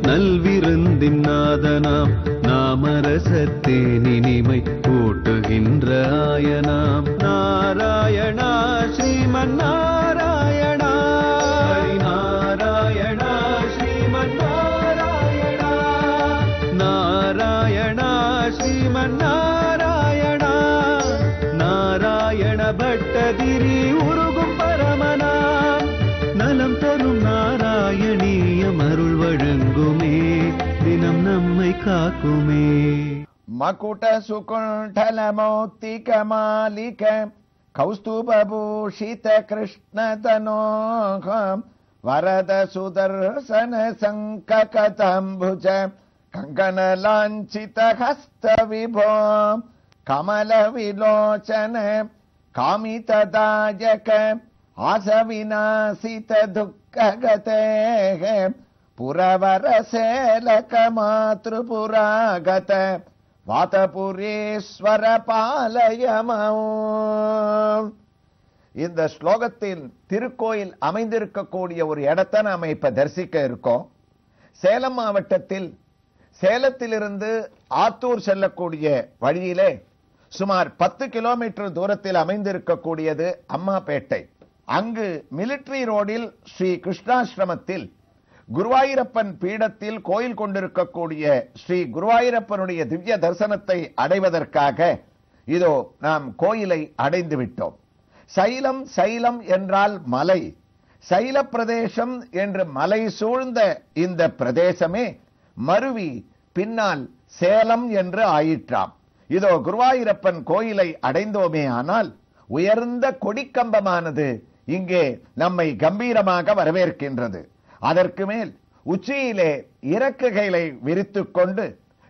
நல்விருந்தின் நாதனாம் நாமரசத்தேனினிமை கூட்டுகின்ற ஆயனாம் நாராயணா ஸ்ரீமன் நாராயணா நாராயணா ஸ்ரீமன் நாராயணா நாராயணா ஸ்ரீமன் நாராயணா நாராயண பட்டதிரி உருகும் பரமனாம் நலம் தரும் நாராயணீயம் அருள் வழங்குமே தினம் நம்மை காக்குமே. மகுட சுகுண்டல மௌத்திக மாலிக கௌஸ்துபூஷித கிருஷ்ணதனோகம் வரத சுதர்சன சங்ககதம்புஜ கங்கண லாஞ்சித ஹஸ்த விபோ கமல விலோச்சன காமிததாயக ஆசவிநாசித துக்ககதே புரவரசேலக மாத்ருபுராகத வாதபுரீஸ்வர பாலயமோ. இந்த ஸ்லோகத்தில் திருக்கோயில் அமைந்திருக்கக்கூடிய ஒரு இடத்தை நாம இப்ப தரிசிக்க இருக்கோம். சேலம் மாவட்டத்தில் சேலத்திலிருந்து ஆத்தூர் செல்லக்கூடிய வழியிலே சுமார் 10 கிலோமீட்டர் தூரத்தில் அமைந்திருக்கக்கூடியது அம்மாபேட்டை. அங்கு மிலிட்டரி ரோடில் ஸ்ரீ கிருஷ்ணாசிரமத்தில் குருவாயூரப்பன் பீடத்தில் கோயில் கொண்டிருக்கக்கூடிய ஸ்ரீ குருவாயூரப்பனுடைய திவ்ய தரிசனத்தை அடைவதற்காக இதோ நாம் கோயிலை அடைந்து விட்டோம். சைலம் சைலம் என்றால் மலை, சைல பிரதேசம் என்று மலை சூழ்ந்த இந்த பிரதேசமே மருவி பின்னால் சேலம் என்று ஆயிற்றாம். இதோ குருவாயூரப்பன் கோயிலை அடைந்தோமே, ஆனால் உயர்ந்த கொடிக்கம்பமானது இங்கே நம்மை கம்பீரமாக வரவேற்கின்றது. அதற்கு மேல் உச்சியிலே இறக்குகளை விரித்துக் கொண்டு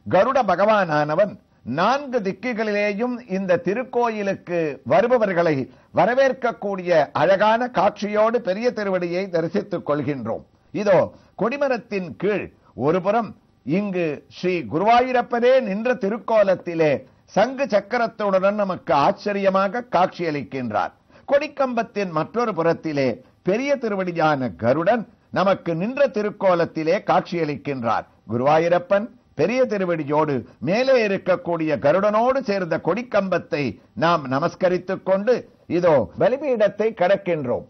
கருட பகவானானவன் 4 திக்குகளிலேயும் இந்த திருக்கோயிலுக்கு வருபவர்களை வரவேற்கக்கூடிய அழகான காட்சியோடு பெரிய திருவடியை தரிசித்துக் கொள்கின்றோம். இதோ கொடிமரத்தின் கீழ் ஒருபுறம் இங்கு ஸ்ரீ குருவாயூரப்பனே நின்ற திருக்கோலத்திலே சங்கு சக்கரத்துடன் நமக்கு ஆச்சரியமாக காட்சியளிக்கின்றார். கொடிக்கம்பத்தின் மற்றொரு புறத்திலே பெரிய திருவடியான கருடன் நமக்கு நின்ற திருக்கோலத்திலே காட்சியளிக்கின்றார். குருவாயூரப்பன் பெரிய திருவடியோடு மேலே இருக்கக்கூடிய கருடனோடு சேர்ந்த கொடிக்கம்பத்தை நாம் நமஸ்கரித்துக் கொண்டு இதோ பலிபீடத்தை கடக்கின்றோம்.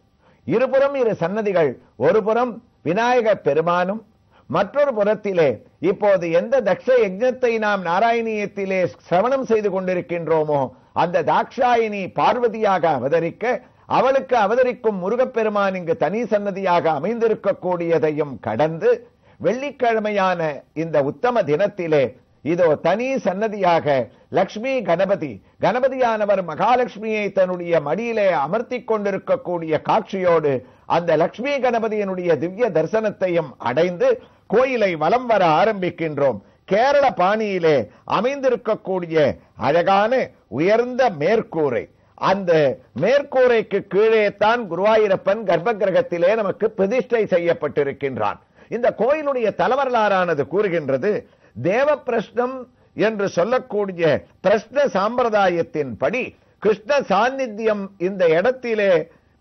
இருபுறம் இரு சன்னதிகள், ஒரு புறம் விநாயகர் பெருமானும், மற்றொரு புறத்திலே இப்போது எந்த தக்ஷ யஜ்ஞத்தை நாம் நாராயணியத்திலே சிரவணம் செய்து கொண்டிருக்கின்றோமோ அந்த தாக்ஷாயினி பார்வதியாக அவதரிக்க, அவளுக்கு அவதரிக்கும் முருகப்பெருமான் இங்கு தனி சன்னதியாக அமைந்திருக்கக்கூடியதையும் கடந்து வெள்ளிக்கிழமையான இந்த உத்தம தினத்திலே இதோ தனி சன்னதியாக லக்ஷ்மி கணபதியானவர் மகாலட்சுமியை தன்னுடைய மடியிலே அமர்த்தி கொண்டிருக்கக்கூடிய காட்சியோடு அந்த லக்ஷ்மி கணபதியினுடைய திவ்ய தரிசனத்தையும் அடைந்து கோயிலை வலம் வர ஆரம்பிக்கின்றோம். கேரள பாணியிலே அமைந்திருக்கக்கூடிய அழகான உயர்ந்த மேற்கூரை, அந்த மேற்கூரைக்கு கீழே தான் குருவாயூரப்பன் கர்ப்ப கிரகத்திலே நமக்கு பிரதிஷ்டை செய்யப்பட்டிருக்கின்றான். இந்த கோயிலுடைய தலவரலாறானது கூறுகின்றது, தேவ பிரஷ்னம் என்று சொல்லக்கூடிய பிரஷ்ன சாம்பிரதாயத்தின் படி கிருஷ்ண சாநித்தியம் இந்த இடத்திலே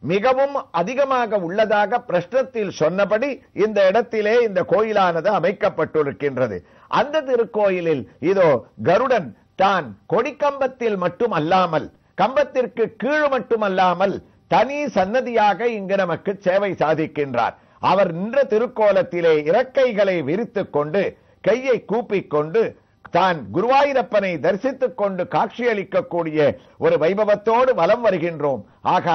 மிகவும் அதிகமாக உள்ளதாக பிரஷ்னத்தில் சொன்னபடி இந்த இடத்திலே இந்த கோயிலானது அமைக்கப்பட்டிருக்கின்றது. அந்த திருக்கோயிலில் இதோ கருடன் தான் கொடிக்கம்பத்தில் மட்டும் அல்லாமல், கம்பத்திற்கு கீழ் மட்டுமல்லாமல் தனி சன்னதியாக இங்கு நமக்கு சேவை சாதிக்கின்றார். அவர் நின்ற திருக்கோலத்திலே இறக்கைகளை விரித்துக் கொண்டு கையை கூப்பிக்கொண்டு தான் குருவாயூரப்பனை தரிசித்துக் கொண்டு காட்சியளிக்கக்கூடிய ஒரு வைபவத்தோடு வலம் வருகின்றோம். ஆக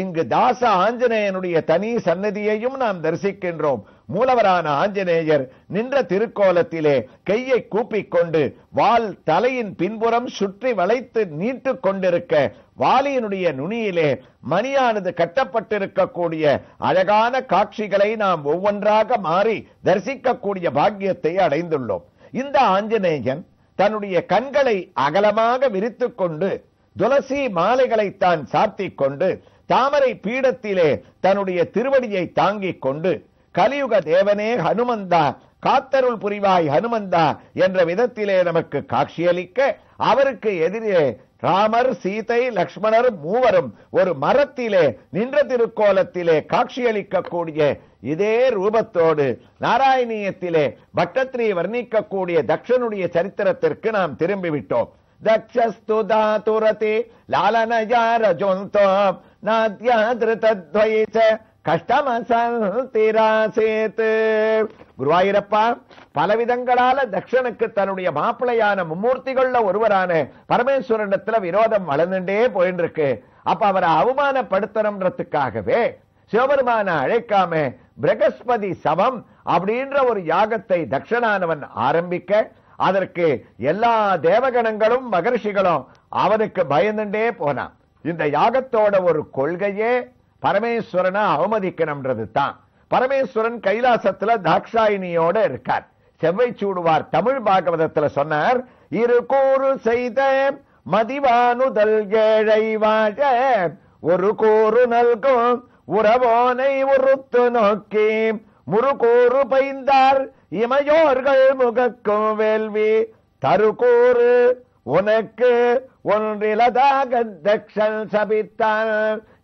இங்கு தாச ஆஞ்சநேயனுடைய தனி சன்னதியையும் நாம் தரிசிக்கின்றோம். மூலவரான ஆஞ்சநேயர் நின்ற திருக்கோலத்திலே கையை கூப்பிக்கொண்டு வால் தலையின் பின்புறம் சுற்றி வளைத்து நீட்டு கொண்டிருக்க, வாலியினுடைய நுனியிலே மணியானது கட்டப்பட்டிருக்கக்கூடிய அழகான காட்சிகளை நாம் ஒவ்வொன்றாக மாறி தரிசிக்கக்கூடிய பாக்கியத்தை அடைந்துள்ளோம். இந்த ஆஞ்சநேயன் தன்னுடைய கண்களை அகலமாக விரித்துக் கொண்டு துளசி மாலைகளை தான் சாத்திக் கொண்டு தாமரை பீடத்திலே தன்னுடைய திருவடியை தாங்கிக் கொண்டு கலியுக தேவனே ஹனுமந்தா காத்தருள் புரிவாய் ஹனுமந்தா என்ற விதத்திலே நமக்கு காட்சியளிக்க, அவருக்கு எதிரே ராமர், சீதை, லக்ஷ்மணர் மூவரும் ஒரு மரத்திலே நின்ற திருக்கோலத்திலே காட்சியளிக்கக்கூடிய இதே ரூபத்தோடு நாராயணியத்திலே பட்டத்திரி வர்ணிக்கக்கூடிய தக்ஷனுடைய சரித்திரத்திற்கு நாம் திரும்பிவிட்டோம். தக்ஷஸ்து தாதுரதி லாலனஜாரஜோந்தோ நாத்யாத்ருதத்வைச கஷ்டமசந்திராசேத். குருவாயூரப்பா, பலவிதங்களால தக்ஷனுக்கு தன்னுடைய மாப்பிளையான மும்மூர்த்திகள்ல ஒருவரான பரமேஸ்வரனிடத்துல விரோதம் வளர்ந்துட்டே போயிட்டு இருக்கு. அப்ப அவரை அவமானப்படுத்தணும்ன்றதுக்காகவே சிவபெருமான அழைக்காம பிரகஸ்பதி சவம் அப்படின்ற ஒரு யாகத்தை தக்ஷனானவன் ஆரம்பிக்க, அதற்கு எல்லா தேவகணங்களும் மகர்ஷிகளும் அவனுக்கு பயந்துட்டே போனான். இந்த யாகத்தோட ஒரு கொள்கையே பரமேஸ்வரனை அவமதிக்கணும்ன்றது தான். பரமேஸ்வரன் கைலாசத்துல தாக்ஷாயினியோட இருக்கார். செவ்வை சூடுவார் தமிழ் பாகவதத்துல சொன்னார், இரு கூறு செய்த மதிவானுதல் ஏழை வாழ ஒரு கூறு நல்கும் உறவோனை உறுத்து நோக்கி முறுகூறு பைந்தார் இமையோர்கள் முகக்கும் வேள்வி தருகூறு உனக்கு ஒன்றிலதாக தக்ஷன் சபித்தான்.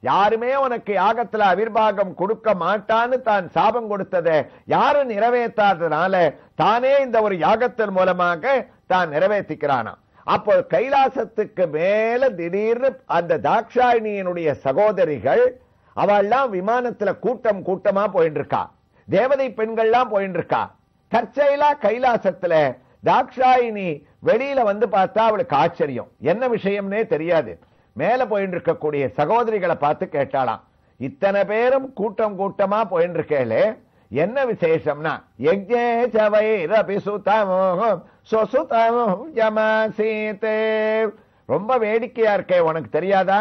யாருமே உனக்கு யாகத்துல அவிர்வாகம் கொடுக்க மாட்டான்னு தான் சாபம் கொடுத்ததை யாரும் நிறைவேற்றாததுனால தானே இந்த ஒரு யாகத்தின் மூலமாக தான் நிறைவேற்றிக்கிறானா. அப்போ கைலாசத்துக்கு மேல திடீர்னு அந்த தாக்ஷாயினியினுடைய சகோதரிகள் அவெல்லாம் விமானத்துல கூட்டம் கூட்டமா போயிட்டு இருக்கா. தேவதை பெண்கள்லாம் போயிட்டு இருக்கா. தற்செயலா கைலாசத்துல தாக்ஷாயினி வெளியில வந்து பார்த்தா அவளுக்கு ஆச்சரியம். என்ன விஷயம்னே தெரியாது. மேல போயிட்டு இருக்கக்கூடிய சகோதரிகளை பார்த்து கேட்டாளாம், இத்தனை பேரும் கூட்டம் கூட்டமா போயிட்டு இருக்கே, என்ன விசேஷம்னா ரொம்ப வேடிக்கையா இருக்கே, உனக்கு தெரியாதா?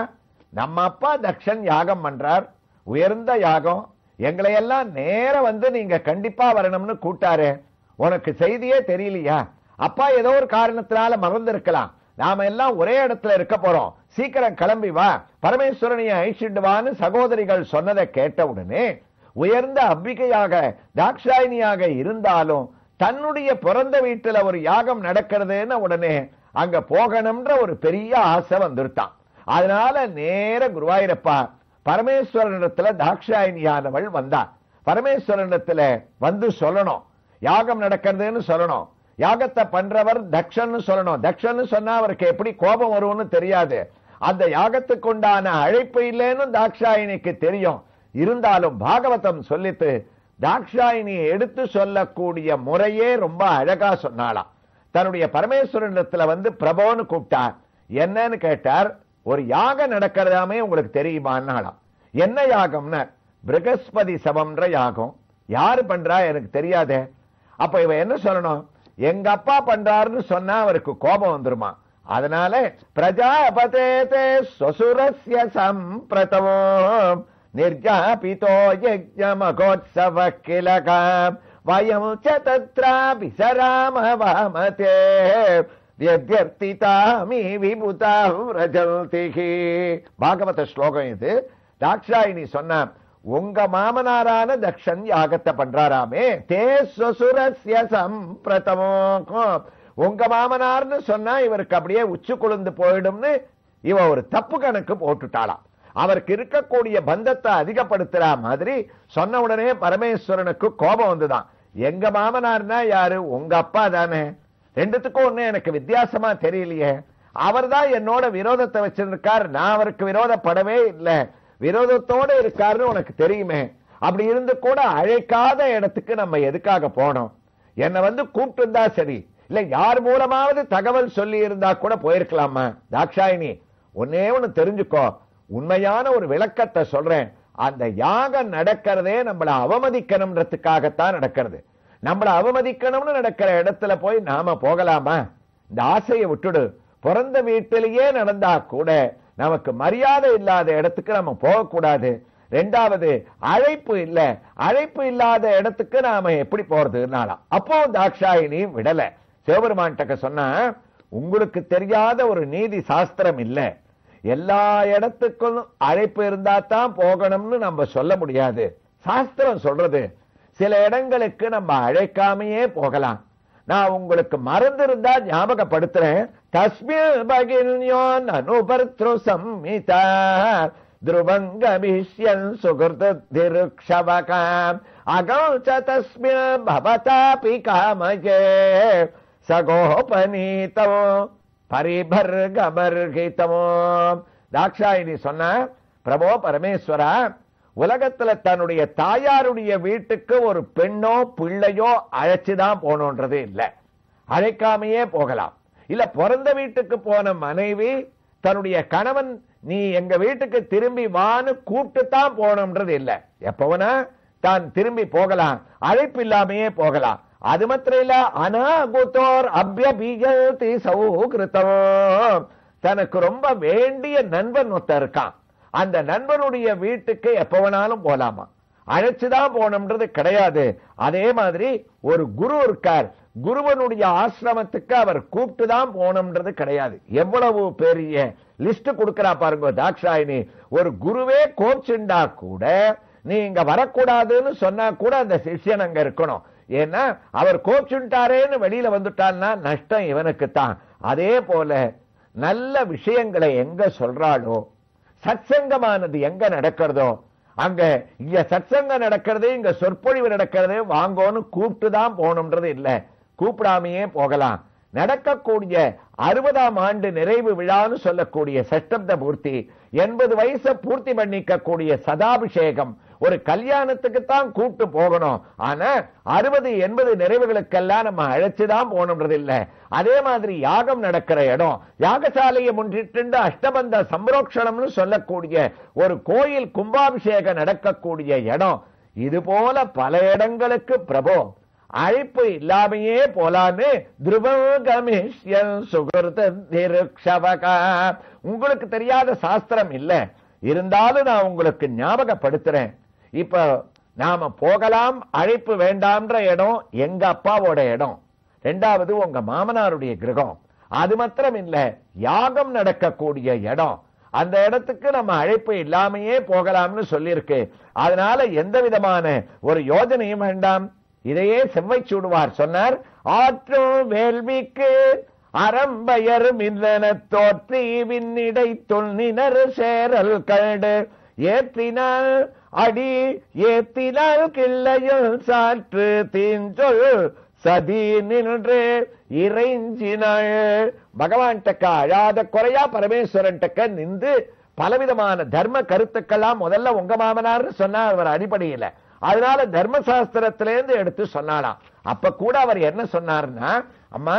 நம்ம அப்பா தக்ஷன் யாகம் பண்றார், உயர்ந்த யாகம், எங்களை எல்லாம் நேர வந்து நீங்க கண்டிப்பா வரணும்னு கூட்டாரு. உனக்கு செய்தியே தெரியலையா? அப்பா ஏதோ ஒரு காரணத்தினால மறந்து இருக்கலாம். நாம எல்லாம் ஒரே இடத்துல இருக்க போறோம், சீக்கிரம் கிளம்பி வா, பரமேஸ்வரனைய ஐஷிடுவான்னு சகோதரிகள் சொன்னதை கேட்ட உடனே உயர்ந்த அம்பிகையாக தாக்ஷாயினியாக இருந்தாலும் தன்னுடைய பிறந்த வீட்டுல ஒரு யாகம் நடக்கிறதுன்னு உடனே அங்க போகணும்ன்ற ஒரு பெரிய ஆசை வந்துட்டான். அதனால நேர குருவாயூரப்பா பரமேஸ்வரனிடத்துல தாக்ஷாயினியானவள் வந்தா. பரமேஸ்வரனிடத்துல வந்து சொல்லணும், யாகம் நடக்கிறதுன்னு சொல்லணும், யாகத்தை பண்றவர் தக்ஷன்னு சொல்லணும். தக்ஷன்னு சொன்னா அவருக்கு எப்படி கோபம் வரும்னு தெரியாது. அந்த யாகத்துக்கு உண்டான அழைப்பு இல்லைன்னு தாக்ஷாயினிக்கு தெரியும். இருந்தாலும் பாகவதம் சொல்லிட்டு தாக்ஷாயினியை எடுத்து சொல்லக்கூடிய முறையே ரொம்ப அழகா சொன்னாலாம். தன்னுடைய பரமேஸ்வரனிடத்துல வந்து பிரபோன்னு கூப்பிட்டார். என்னன்னு கேட்டார், ஒரு யாகம் நடக்கிறதாமே உங்களுக்கு தெரியுமான்னாலாம். என்ன யாகம்னா பிரகஸ்பதி சவம்ன்ற யாகம். யாரு பண்றா எனக்கு தெரியாதே. அப்ப இவ என்ன சொல்லணும், எங்க அப்பா பண்றாருன்னு சொன்னா அவருக்கு கோபம் வந்துருமா. அதனால பிரஜாபதே ஸ்வசுரஸ்ய சம்பிரதமோ நிர்ஜாபிதோ யஜ்ஞமகோத்சவ கிலகம் வயம் ச தத்ராபி சராம வாமதே வ்யத்யர்த்திதாமி விபுதா ரஜல்திஹி. பாகவத ஸ்லோகம் இது. தாக்ஷாயினி சொன்னா, உங்க மாமனாரான தக்ஷன் யாகத்தை பண்றாராமே, தே ஸ்வசுரஸ்ய சம்பிரதமோ, உங்க மாமனார்னு சொன்னா இவருக்கு அப்படியே உச்சு குளிர்ந்து போயிடும்னு இவ ஒரு தப்பு கணக்கு போட்டுட்டாளாம். அவருக்கு இருக்கக்கூடிய பந்தத்தை அதிகப்படுத்துற மாதிரி சொன்ன உடனே பரமேஸ்வரனுக்கு கோபம் வந்துதான். எங்க மாமனார்னா யாரு? உங்க அப்பா தானே. ரெண்டுத்துக்கும் ஒண்ணு எனக்கு வித்தியாசமா தெரியலையே. அவர் தான் என்னோட விரோதத்தை வச்சிருக்கார், நான் அவருக்கு விரோதப்படவே இல்லை. விரோதத்தோட இருக்காருன்னு உனக்கு தெரியுமே. அப்படி இருந்து கூட அழைக்காத இடத்துக்கு நம்ம எதுக்காக போனோம்? என்னை வந்து கூப்பிட்டு இருந்தா சரி, இல்ல யார் மூலமாவது தகவல் சொல்லி இருந்தா கூட போயிருக்கலாமா? தாக்ஷாயினி, ஒன்னே ஒண்ணு தெரிஞ்சுக்கோ, உண்மையான ஒரு விளக்கத்தை சொல்றேன். அந்த யாகம் நடக்கிறதே நம்மளை அவமதிக்கணும்ன்றதுக்காகத்தான் நடக்கிறது. நம்மளை அவமதிக்கணும்னு நடக்கிற இடத்துல போய் நாம போகலாமா? இந்த ஆசையை விட்டுடு. பிறந்த வீட்டிலேயே நடந்தா கூட நமக்கு மரியாதை இல்லாத இடத்துக்கு நம்ம போகக்கூடாது. ரெண்டாவது, அழைப்பு இல்ல, அழைப்பு இல்லாத இடத்துக்கு நாம எப்படி போறதுனாலாம். அப்போ தாக்ஷாயினி விடல. சிவபெருமான்கிட்ட சொன்னா, உங்களுக்கு தெரியாத ஒரு நீதி சாஸ்திரம் இல்ல. எல்லா இடத்துக்கும் அழைப்பு இருந்தா தான் போகணும்னு நம்ம சொல்ல முடியாது. சாஸ்திரம் சொல்றது சில இடங்களுக்கு நம்ம அழைக்காமையே போகலாம். நான் உங்களுக்கு மறந்து இருந்தா ஞாபகப்படுத்துறேன். தஸ்மின் பகின்யோன் அனுபர்த்ரு சம்மிதா த்ருவங்கமிஷ்யன் சுகிருதிருக்ஷவகாம் அகௌச தஸ்மின் பவதாபி காமஜே சகோபநீதோ பரிபர்கமர்கிதமோ. தாக்ஷாயினி சொன்ன, பிரபோ பரமேஸ்வரா, உலகத்துல தன்னுடைய தாயாருடைய வீட்டுக்கு ஒரு பெண்ணோ பிள்ளையோ அழைச்சுதான் போனோன்றது இல்ல, அழைக்காமையே போகலாம். இல்ல பிறந்த வீட்டுக்கு போன மனைவி தன்னுடைய கணவன் நீ எங்க வீட்டுக்கு திரும்பி வான்னு கூப்பிட்டு தான் போனோம்ன்றது இல்ல, எப்பவனா தான் திரும்பி போகலாம், அழைப்பு இல்லாமையே போகலாம். அது மாத்திரம் இல்ல, அனாகுதோர் அபியபீஜதி சௌகிருதம், தனக்கு ரொம்ப வேண்டிய நண்பன் ஒருத்தர் இருக்கான், அந்த நண்பனுடைய வீட்டுக்கு எப்ப வேணாலும் போலாமா, அழைச்சுதான் போனோம்ன்றது கிடையாது. அதே மாதிரி ஒரு குரு இருக்கார், குருவனுடைய ஆசிரமத்துக்கு அவர் கூப்பிட்டு தான் போனோம்ன்றது கிடையாது. எவ்வளவு பெரிய லிஸ்ட் கொடுக்கிறா பாருங்க தாக்ஷாயினி. ஒரு குருவே கோச்சுண்டா கூட நீ இங்க வரக்கூடாதுன்னு சொன்னா கூட அந்த சிஷ்யன் அங்க இருக்கணும். ஏன்னா அவர் கோச்சுட்டாரேன்னு வெளியில வந்துட்டான்னா நஷ்டம் இவனுக்கு தான். அதே போல நல்ல விஷயங்களை எங்க சொல்றாளோ, சத்சங்கமானது எங்க நடக்கிறதோ, அங்க இங்க சத்சங்கம் நடக்கிறது, இங்க சொற்பொழிவு நடக்கிறது, வாங்கோன்னு கூப்பிட்டு தான் போகணும்ன்றது இல்ல, கூப்பிடாமையே போகலாம். நடக்கக்கூடிய 60ஆம் ஆண்டு நிறைவு விழான்னு சொல்லக்கூடிய சஷ்டப்த பூர்த்தி, 80 வயசை பூர்த்தி பண்ணிக்க கூடிய சதாபிஷேகம், ஒரு கல்யாணத்துக்கு தான் கூப்பிட்டு போகணும். ஆனா 60-80 நிறைவுகளுக்கெல்லாம் நம்ம அழைச்சுதான் போகணும்ன்றது இல்ல. அதே மாதிரி யாகம் நடக்கிற இடம், யாகசாலையை முன்னிட்டு அஷ்டபந்த சம்ரோக்ஷணம்னு சொல்லக்கூடிய ஒரு கோயில் கும்பாபிஷேகம் நடக்கக்கூடிய இடம், இது போல பல இடங்களுக்கு பிரபோ அழைப்பு இல்லாமையே போலான்னு த்ருவகமிஷ்யன் சுகிருதிருக்ஷவகா. உங்களுக்கு தெரியாத சாஸ்திரம் இல்ல, இருந்தாலும் நான் உங்களுக்கு ஞாபகப்படுத்துறேன். இப்ப நாம போகலாம், அழைப்பு வேண்டாம்ன்ற இடம் எங்க அப்பாவோட இடம், ரெண்டாவது உங்க மாமனாருடைய கிரகம், அது மாத்திரம் இல்ல யாகம் நடக்கக்கூடிய இடம், அந்த இடத்துக்கு நம்ம அழைப்பு இல்லாமையே போகலாம்னு சொல்லியிருக்கு. அதனால எந்த விதமான ஒரு யோஜனையும் வேண்டாம். இதையே செவ்வை சூடுவார் சொன்னார், ஆற்றும் வேள்விக்கு அறம்பயர் மின்னன தோற்றி விண்ணிடை தொல்லினர் சேரல் கண்டு ஏற்றினால் அடி ஏத்தினால் கிள்ளையில் சாற்று தீஞ்சொல் சதி நின்று இறைஞ்சினாள். பகவான் டக்க அழாத குறையா பரமேஸ்வரன் டக்க நின்று பலவிதமான தர்ம கருத்துக்கெல்லாம் முதல்ல உங்க மாமனார் சொன்னார் அவர் அடிப்படையில. அதனால தர்மசாஸ்திரத்திலேருந்து எடுத்து சொன்னாலாம். அப்ப கூட அவர் என்ன சொன்னார்னா, அம்மா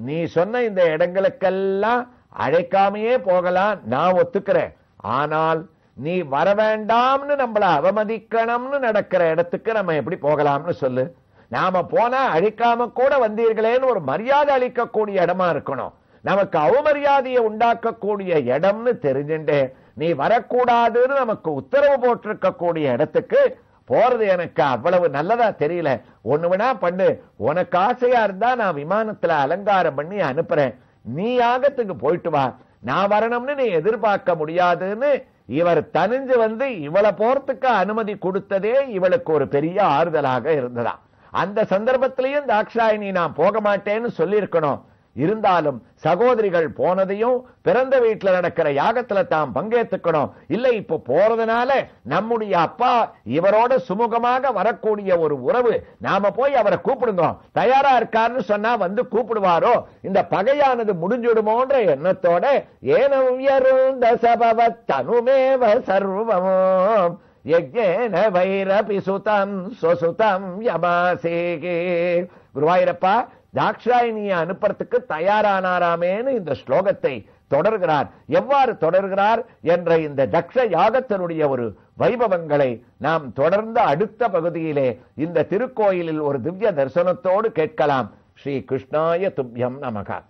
நீ சொன்ன இந்த இடங்களுக்கெல்லாம் அழைக்காமையே போகலாம், நான் ஒத்துக்கிறேன். ஆனால் நீ வர வேண்டாம்னு நம்மள அவமதிக்கணும்னு நடக்கிற இடத்துக்கு நம்ம எப்படி போகலாம்னு சொல்லு. நாம போனா அழிக்காம கூட வந்தீர்களேன்னு ஒரு மரியாதை அளிக்கக்கூடிய இடமா இருக்கணும். நமக்கு அவமரியாதையை உண்டாக்கக்கூடிய இடம்னு தெரிஞ்சுட்டே நீ வரக்கூடாதுன்னு நமக்கு உத்தரவு போட்டிருக்க கூடிய இடத்துக்கு போறது எனக்கு அவ்வளவு நல்லதா தெரியல. ஒண்ணு வேணா பண்ணு, உனக்கு ஆசையா இருந்தா நான் விமானத்துல அலங்காரம் பண்ணி அனுப்புறேன், நீ யாகத்துக்கு போயிட்டு வா, நான் வரணும்னு நீ எதிர்பார்க்க முடியாதுன்னு இவர் தனிஞ்சு வந்து இவளை போறதுக்கு அனுமதி கொடுத்ததே இவளுக்கு ஒரு பெரிய ஆறுதலாக இருந்ததா. அந்த சந்தர்ப்பத்திலையும் தாக்ஷாயினி நான் போக மாட்டேன்னு சொல்லி இருக்கணும். இருந்தாலும் சகோதரிகள் போனதையும் பிறந்த வீட்டுல நடக்கிற யாகத்துல தாம் பங்கேற்றுக்கணும். இல்ல இப்ப போறதுனால நம்முடைய அப்பா இவரோட சுமூகமாக வரக்கூடிய ஒரு உறவு, நாம போய் அவரை கூப்பிடுங்க, தயாரா இருக்காருன்னு சொன்னா வந்து கூப்பிடுவாரோ, இந்த பகையானது முடிஞ்சுடுமோன்ற எண்ணத்தோட ஏனவியரும் தசபவத்தனுமேவ சர்வமோ யஜ்ஞேன வைரபி சுதம் சுசுதம் யமாசேகே. குருவாயூரப்பா தாக்ஷாயினியை அனுப்புறதுக்கு தயாரானாராமேன்னு இந்த ஸ்லோகத்தை தொடர்கிறார். எவ்வாறு தொடர்கிறார் என்ற இந்த தக்ஷ யாகத்தினுடைய ஒரு வைபவங்களை நாம் தொடர்ந்து அடுத்த பகுதியிலே இந்த திருக்கோயிலில் ஒரு திவ்ய தரிசனத்தோடு கேட்கலாம். ஸ்ரீ கிருஷ்ணாய துப்யம் நமக.